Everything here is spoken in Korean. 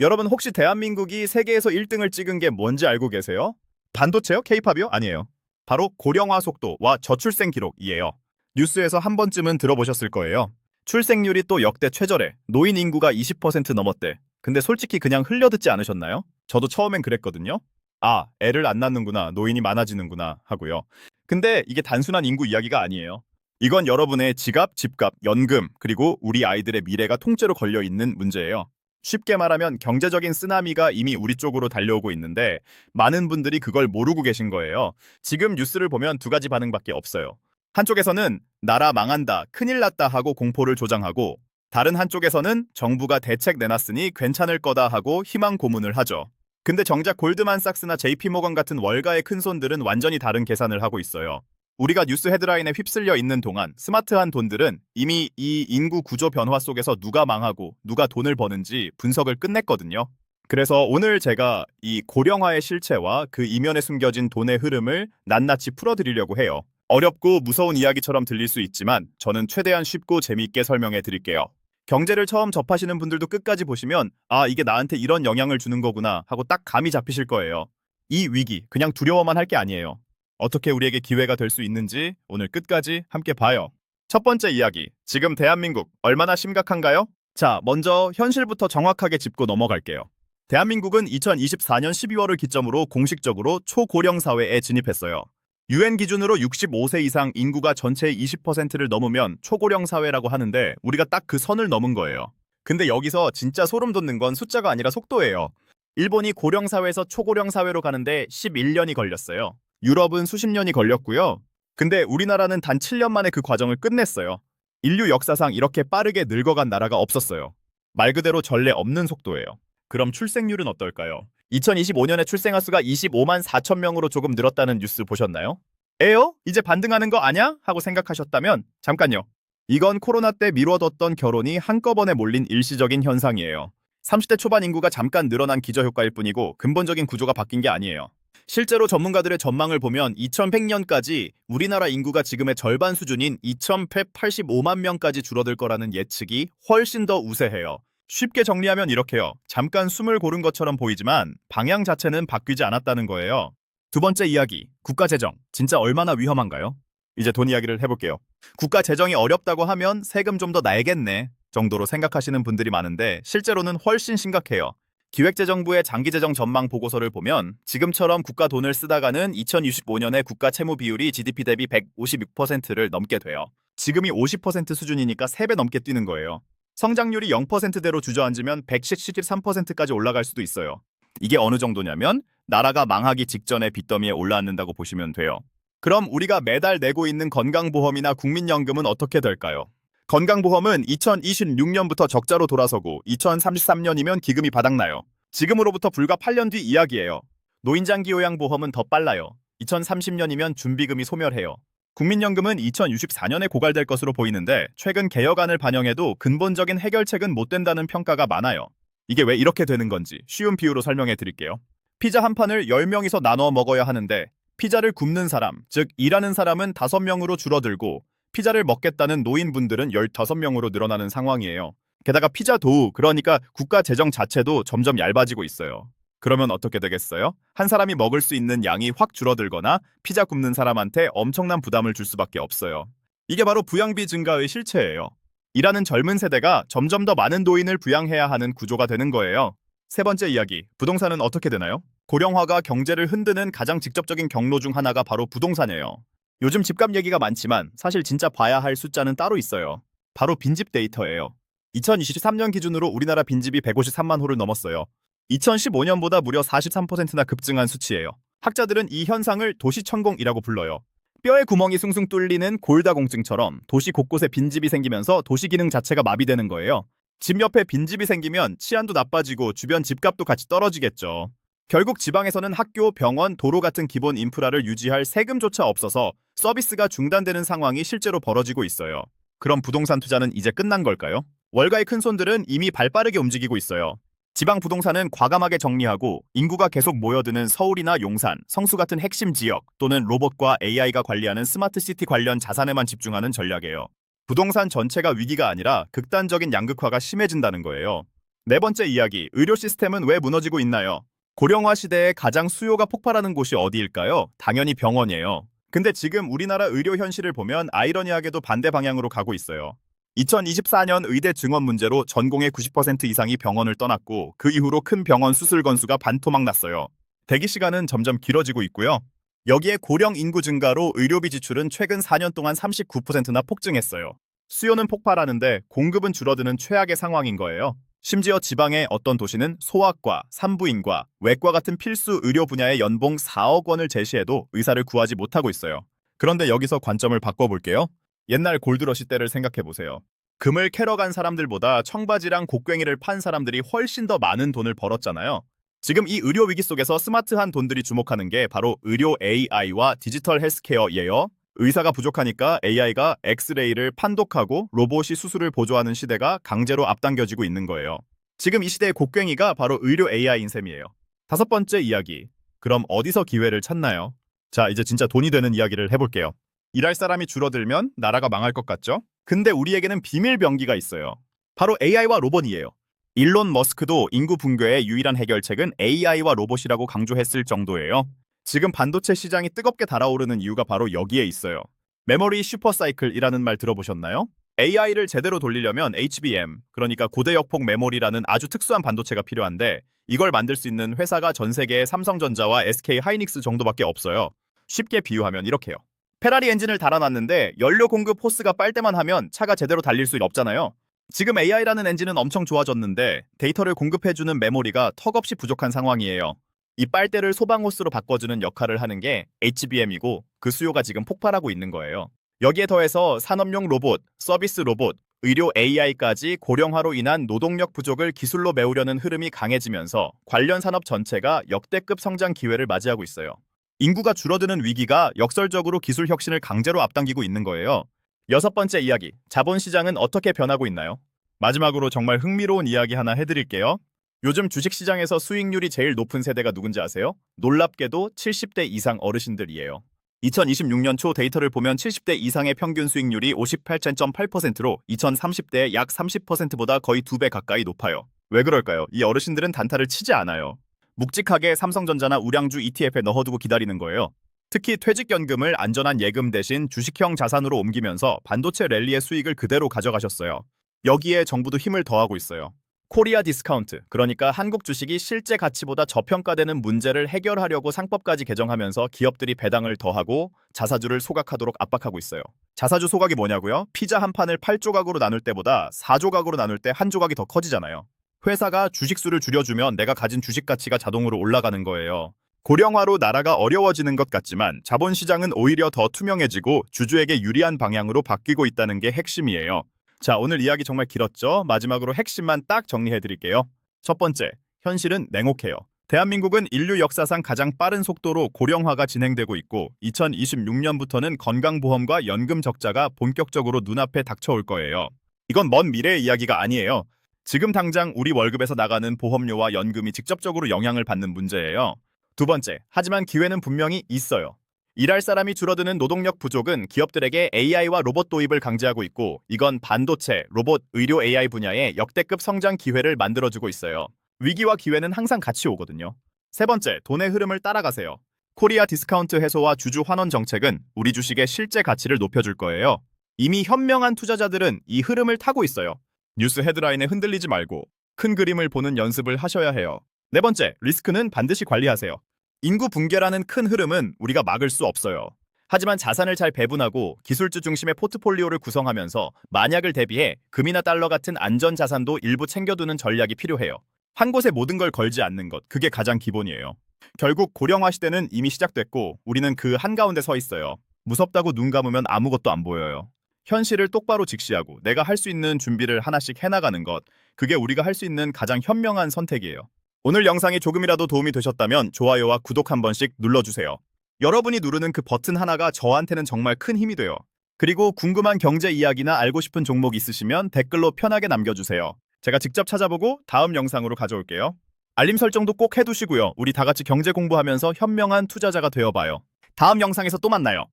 여러분 혹시 대한민국이 세계에서 1등을 찍은 게 뭔지 알고 계세요? 반도체요? 케이팝이요? 아니에요. 바로 고령화 속도와 저출생 기록이에요. 뉴스에서 한 번쯤은 들어보셨을 거예요. 출생률이 또 역대 최저래. 노인 인구가 20% 넘었대. 근데 솔직히 그냥 흘려듣지 않으셨나요? 저도 처음엔 그랬거든요. 아, 애를 안 낳는구나, 노인이 많아지는구나 하고요. 근데 이게 단순한 인구 이야기가 아니에요. 이건 여러분의 지갑, 집값, 연금, 그리고 우리 아이들의 미래가 통째로 걸려 있는 문제예요. 쉽게 말하면 경제적인 쓰나미가 이미 우리 쪽으로 달려오고 있는데 많은 분들이 그걸 모르고 계신 거예요. 지금 뉴스를 보면 두 가지 반응밖에 없어요. 한쪽에서는 나라 망한다, 큰일 났다 하고 공포를 조장하고, 다른 한쪽에서는 정부가 대책 내놨으니 괜찮을 거다 하고 희망 고문을 하죠. 근데 정작 골드만삭스나 JP모건 같은 월가의 큰손들은 완전히 다른 계산을 하고 있어요. 우리가 뉴스 헤드라인에 휩쓸려 있는 동안 스마트한 돈들은 이미 이 인구 구조 변화 속에서 누가 망하고 누가 돈을 버는지 분석을 끝냈거든요. 그래서 오늘 제가 이 고령화의 실체와 그 이면에 숨겨진 돈의 흐름을 낱낱이 풀어드리려고 해요. 어렵고 무서운 이야기처럼 들릴 수 있지만 저는 최대한 쉽고 재미있게 설명해 드릴게요. 경제를 처음 접하시는 분들도 끝까지 보시면 아, 이게 나한테 이런 영향을 주는 거구나 하고 딱 감이 잡히실 거예요. 이 위기 그냥 두려워만 할 게 아니에요. 어떻게 우리에게 기회가 될 수 있는지 오늘 끝까지 함께 봐요. 첫 번째 이야기, 지금 대한민국 얼마나 심각한가요? 자, 먼저 현실부터 정확하게 짚고 넘어갈게요. 대한민국은 2024년 12월을 기점으로 공식적으로 초고령 사회에 진입했어요. UN 기준으로 65세 이상 인구가 전체의 20%를 넘으면 초고령 사회라고 하는데 우리가 딱 그 선을 넘은 거예요. 근데 여기서 진짜 소름 돋는 건 숫자가 아니라 속도예요. 일본이 고령 사회에서 초고령 사회로 가는데 11년이 걸렸어요. 유럽은 수십 년이 걸렸고요. 근데 우리나라는 단 7년 만에 그 과정을 끝냈어요. 인류 역사상 이렇게 빠르게 늙어간 나라가 없었어요. 말 그대로 전례 없는 속도예요. 그럼 출생률은 어떨까요? 2025년에 출생아 수가 25만 4천 명으로 조금 늘었다는 뉴스 보셨나요? 에요? 이제 반등하는 거 아냐? 하고 생각하셨다면 잠깐요. 이건 코로나 때 미뤄뒀던 결혼이 한꺼번에 몰린 일시적인 현상이에요. 30대 초반 인구가 잠깐 늘어난 기저효과일 뿐이고 근본적인 구조가 바뀐 게 아니에요. 실제로 전문가들의 전망을 보면 2100년까지 우리나라 인구가 지금의 절반 수준인 2185만 명까지 줄어들 거라는 예측이 훨씬 더 우세해요. 쉽게 정리하면 이렇게요. 잠깐 숨을 고른 것처럼 보이지만 방향 자체는 바뀌지 않았다는 거예요. 두 번째 이야기, 국가 재정. 진짜 얼마나 위험한가요? 이제 돈 이야기를 해볼게요. 국가 재정이 어렵다고 하면 세금 좀 더 내겠네 정도로 생각하시는 분들이 많은데 실제로는 훨씬 심각해요. 기획재정부의 장기재정 전망 보고서를 보면 지금처럼 국가 돈을 쓰다가는 2025년에 국가 채무 비율이 GDP 대비 156%를 넘게 돼요. 지금이 50% 수준이니까 3배 넘게 뛰는 거예요. 성장률이 0%대로 주저앉으면 173%까지 올라갈 수도 있어요. 이게 어느 정도냐면 나라가 망하기 직전에 빚더미에 올라앉는다고 보시면 돼요. 그럼 우리가 매달 내고 있는 건강보험이나 국민연금은 어떻게 될까요? 건강보험은 2026년부터 적자로 돌아서고 2033년이면 기금이 바닥나요. 지금으로부터 불과 8년 뒤 이야기예요. 노인장기 요양보험은 더 빨라요. 2030년이면 준비금이 소멸해요. 국민연금은 2064년에 고갈될 것으로 보이는데 최근 개혁안을 반영해도 근본적인 해결책은 못 된다는 평가가 많아요. 이게 왜 이렇게 되는 건지 쉬운 비유로 설명해 드릴게요. 피자 한 판을 10명이서 나눠 먹어야 하는데 피자를 굽는 사람, 즉 일하는 사람은 5명으로 줄어들고 피자를 먹겠다는 노인분들은 15명으로 늘어나는 상황이에요. 게다가 피자 도우, 그러니까 국가 재정 자체도 점점 얇아지고 있어요. 그러면 어떻게 되겠어요? 한 사람이 먹을 수 있는 양이 확 줄어들거나 피자 굽는 사람한테 엄청난 부담을 줄 수밖에 없어요. 이게 바로 부양비 증가의 실체예요. 일하는 젊은 세대가 점점 더 많은 노인을 부양해야 하는 구조가 되는 거예요. 세 번째 이야기, 부동산은 어떻게 되나요? 고령화가 경제를 흔드는 가장 직접적인 경로 중 하나가 바로 부동산이에요. 요즘 집값 얘기가 많지만 사실 진짜 봐야 할 숫자는 따로 있어요. 바로 빈집 데이터예요. 2023년 기준으로 우리나라 빈집이 153만 호를 넘었어요. 2015년보다 무려 43%나 급증한 수치예요. 학자들은 이 현상을 도시천공이라고 불러요. 뼈에 구멍이 숭숭 뚫리는 골다공증처럼 도시 곳곳에 빈집이 생기면서 도시 기능 자체가 마비되는 거예요. 집 옆에 빈집이 생기면 치안도 나빠지고 주변 집값도 같이 떨어지겠죠. 결국 지방에서는 학교, 병원, 도로 같은 기본 인프라를 유지할 세금조차 없어서 서비스가 중단되는 상황이 실제로 벌어지고 있어요. 그럼 부동산 투자는 이제 끝난 걸까요? 월가의 큰손들은 이미 발빠르게 움직이고 있어요. 지방 부동산은 과감하게 정리하고 인구가 계속 모여드는 서울이나 용산, 성수 같은 핵심 지역 또는 로봇과 AI가 관리하는 스마트시티 관련 자산에만 집중하는 전략이에요. 부동산 전체가 위기가 아니라 극단적인 양극화가 심해진다는 거예요. 네 번째 이야기, 의료 시스템은 왜 무너지고 있나요? 고령화 시대에 가장 수요가 폭발하는 곳이 어디일까요? 당연히 병원이에요. 근데 지금 우리나라 의료 현실을 보면 아이러니하게도 반대 방향으로 가고 있어요. 2024년 의대 증원 문제로 전공의 90% 이상이 병원을 떠났고 그 이후로 큰 병원 수술 건수가 반토막 났어요. 대기 시간은 점점 길어지고 있고요. 여기에 고령 인구 증가로 의료비 지출은 최근 4년 동안 39%나 폭증했어요. 수요는 폭발하는데 공급은 줄어드는 최악의 상황인 거예요. 심지어 지방의 어떤 도시는 소아과, 산부인과, 외과 같은 필수 의료 분야의 연봉 4억 원을 제시해도 의사를 구하지 못하고 있어요. 그런데 여기서 관점을 바꿔볼게요. 옛날 골드러시 때를 생각해보세요. 금을 캐러 간 사람들보다 청바지랑 곡괭이를 판 사람들이 훨씬 더 많은 돈을 벌었잖아요. 지금 이 의료 위기 속에서 스마트한 돈들이 주목하는 게 바로 의료 AI와 디지털 헬스케어예요. 의사가 부족하니까 AI가 엑스레이를 판독하고 로봇이 수술을 보조하는 시대가 강제로 앞당겨지고 있는 거예요. 지금 이 시대의 곡괭이가 바로 의료 AI인 셈이에요. 다섯 번째 이야기. 그럼 어디서 기회를 찾나요? 자, 이제 진짜 돈이 되는 이야기를 해볼게요. 일할 사람이 줄어들면 나라가 망할 것 같죠? 근데 우리에게는 비밀 병기가 있어요. 바로 AI와 로봇이에요. 일론 머스크도 인구 붕괴의 유일한 해결책은 AI와 로봇이라고 강조했을 정도예요. 지금 반도체 시장이 뜨겁게 달아오르는 이유가 바로 여기에 있어요. 메모리 슈퍼사이클이라는 말 들어보셨나요? AI를 제대로 돌리려면 HBM, 그러니까 고대역폭 메모리라는 아주 특수한 반도체가 필요한데 이걸 만들 수 있는 회사가 전 세계에 삼성전자와 SK 하이닉스 정도밖에 없어요. 쉽게 비유하면 이렇게요. 페라리 엔진을 달아놨는데 연료 공급 호스가 빨대만 하면 차가 제대로 달릴 수 없잖아요. 지금 AI라는 엔진은 엄청 좋아졌는데 데이터를 공급해주는 메모리가 턱없이 부족한 상황이에요. 이 빨대를 소방호스로 바꿔주는 역할을 하는 게 HBM이고 그 수요가 지금 폭발하고 있는 거예요. 여기에 더해서 산업용 로봇, 서비스 로봇, 의료 AI까지 고령화로 인한 노동력 부족을 기술로 메우려는 흐름이 강해지면서 관련 산업 전체가 역대급 성장 기회를 맞이하고 있어요. 인구가 줄어드는 위기가 역설적으로 기술 혁신을 강제로 앞당기고 있는 거예요. 여섯 번째 이야기, 자본시장은 어떻게 변하고 있나요? 마지막으로 정말 흥미로운 이야기 하나 해드릴게요. 요즘 주식시장에서 수익률이 제일 높은 세대가 누군지 아세요? 놀랍게도 70대 이상 어르신들이에요. 2026년 초 데이터를 보면 70대 이상의 평균 수익률이 58.8%로 2030대의 약 30%보다 거의 2배 가까이 높아요. 왜 그럴까요? 이 어르신들은 단타를 치지 않아요. 묵직하게 삼성전자나 우량주 ETF에 넣어두고 기다리는 거예요. 특히 퇴직연금을 안전한 예금 대신 주식형 자산으로 옮기면서 반도체 랠리의 수익을 그대로 가져가셨어요. 여기에 정부도 힘을 더하고 있어요. 코리아 디스카운트, 그러니까 한국 주식이 실제 가치보다 저평가되는 문제를 해결하려고 상법까지 개정하면서 기업들이 배당을 더하고 자사주를 소각하도록 압박하고 있어요. 자사주 소각이 뭐냐고요? 피자 한 판을 8조각으로 나눌 때보다 4조각으로 나눌 때 한 조각이 더 커지잖아요. 회사가 주식수를 줄여주면 내가 가진 주식 가치가 자동으로 올라가는 거예요. 고령화로 나라가 어려워지는 것 같지만 자본시장은 오히려 더 투명해지고 주주에게 유리한 방향으로 바뀌고 있다는 게 핵심이에요. 자, 오늘 이야기 정말 길었죠? 마지막으로 핵심만 딱 정리해드릴게요. 첫 번째, 현실은 냉혹해요. 대한민국은 인류 역사상 가장 빠른 속도로 고령화가 진행되고 있고 2026년부터는 건강보험과 연금 적자가 본격적으로 눈앞에 닥쳐올 거예요. 이건 먼 미래의 이야기가 아니에요. 지금 당장 우리 월급에서 나가는 보험료와 연금이 직접적으로 영향을 받는 문제예요. 두 번째, 하지만 기회는 분명히 있어요. 일할 사람이 줄어드는 노동력 부족은 기업들에게 AI와 로봇 도입을 강제하고 있고 이건 반도체, 로봇, 의료 AI 분야에 역대급 성장 기회를 만들어주고 있어요. 위기와 기회는 항상 같이 오거든요. 세 번째, 돈의 흐름을 따라가세요. 코리아 디스카운트 해소와 주주 환원 정책은 우리 주식의 실제 가치를 높여줄 거예요. 이미 현명한 투자자들은 이 흐름을 타고 있어요. 뉴스 헤드라인에 흔들리지 말고 큰 그림을 보는 연습을 하셔야 해요. 네 번째, 리스크는 반드시 관리하세요. 인구 붕괴라는 큰 흐름은 우리가 막을 수 없어요. 하지만 자산을 잘 배분하고 기술주 중심의 포트폴리오를 구성하면서 만약을 대비해 금이나 달러 같은 안전 자산도 일부 챙겨두는 전략이 필요해요. 한 곳에 모든 걸 걸지 않는 것, 그게 가장 기본이에요. 결국 고령화 시대는 이미 시작됐고 우리는 그 한가운데 서 있어요. 무섭다고 눈 감으면 아무것도 안 보여요. 현실을 똑바로 직시하고 내가 할 수 있는 준비를 하나씩 해나가는 것, 그게 우리가 할 수 있는 가장 현명한 선택이에요. 오늘 영상이 조금이라도 도움이 되셨다면 좋아요와 구독 한 번씩 눌러주세요. 여러분이 누르는 그 버튼 하나가 저한테는 정말 큰 힘이 돼요. 그리고 궁금한 경제 이야기나 알고 싶은 종목 있으시면 댓글로 편하게 남겨주세요. 제가 직접 찾아보고 다음 영상으로 가져올게요. 알림 설정도 꼭 해두시고요. 우리 다 같이 경제 공부하면서 현명한 투자자가 되어봐요. 다음 영상에서 또 만나요.